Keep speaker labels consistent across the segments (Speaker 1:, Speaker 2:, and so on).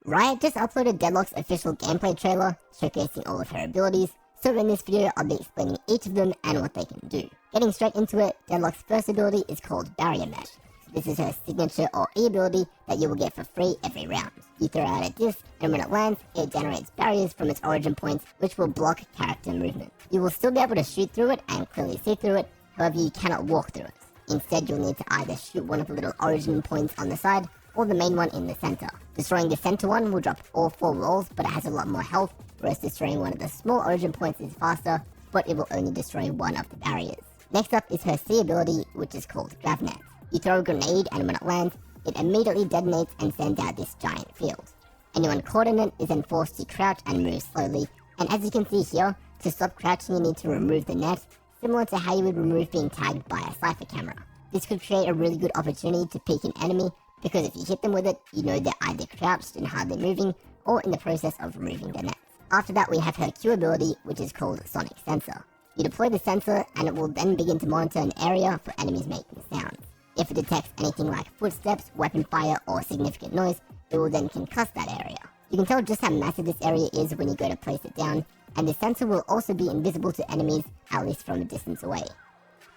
Speaker 1: Riot just uploaded Deadlock's official gameplay trailer, showcasing all of her abilities, so in this video I'll be explaining each of them and what they can do. Getting straight into it, Deadlock's first ability is called Barrier Mesh. This is her signature or E ability that you will get for free every round. You throw out a disc, and when it lands, it generates barriers from its origin points which will block character movement. You will still be able to shoot through it and clearly see through it, however you cannot walk through it. Instead, you'll need to either shoot one of the little origin points on the side, or the main one in the center. Destroying the center one will drop all 4 walls, but it has a lot more health, whereas destroying one of the small origin points is faster, but it will only destroy one of the barriers. Next up is her C ability, which is called Gravnet. You throw a grenade, and when it lands, it immediately detonates and sends out this giant field. Anyone caught in it is then forced to crouch and move slowly, and as you can see here, to stop crouching you need to remove the net, similar to how you would remove being tagged by a Cypher camera. This could create a really good opportunity to peek an enemy, because if you hit them with it, you know they're either crouched and hardly moving, or in the process of removing their nets. After that we have her Q ability, which is called Sonic Sensor. You deploy the sensor, and it will then begin to monitor an area for enemies making sounds. If it detects anything like footsteps, weapon fire, or significant noise, it will then concuss that area. You can tell just how massive this area is when you go to place it down, and the sensor will also be invisible to enemies, at least from a distance away.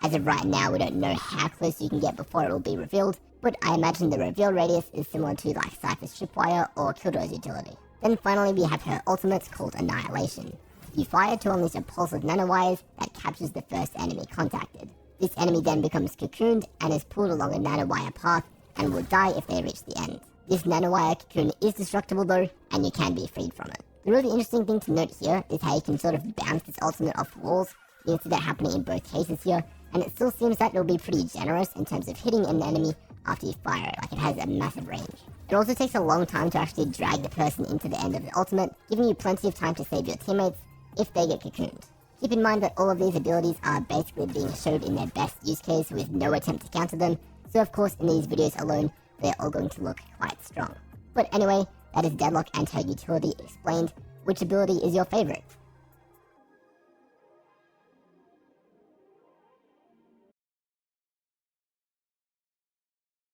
Speaker 1: As of right now, we don't know how close you can get before it will be revealed, but I imagine the reveal radius is similar to like Cypher's Tripwire or Kildore's utility. Then finally we have her ultimate called Annihilation. You fire to unleash a pulse of nanowires that captures the first enemy contacted. This enemy then becomes cocooned and is pulled along a nanowire path and will die if they reach the end. This nanowire cocoon is destructible though, and you can be freed from it. The really interesting thing to note here is how you can sort of bounce this ultimate off walls. You can see that happening in both cases here, and it still seems that it'll be pretty generous in terms of hitting an enemy after you fire it, like it has a massive range. It also takes a long time to actually drag the person into the end of the ultimate, giving you plenty of time to save your teammates if they get cocooned. Keep in mind that all of these abilities are basically being showed in their best use case with no attempt to counter them, so of course in these videos alone, they're all going to look quite strong. But anyway, that is Deadlock and her utility explained. Which ability is your favorite?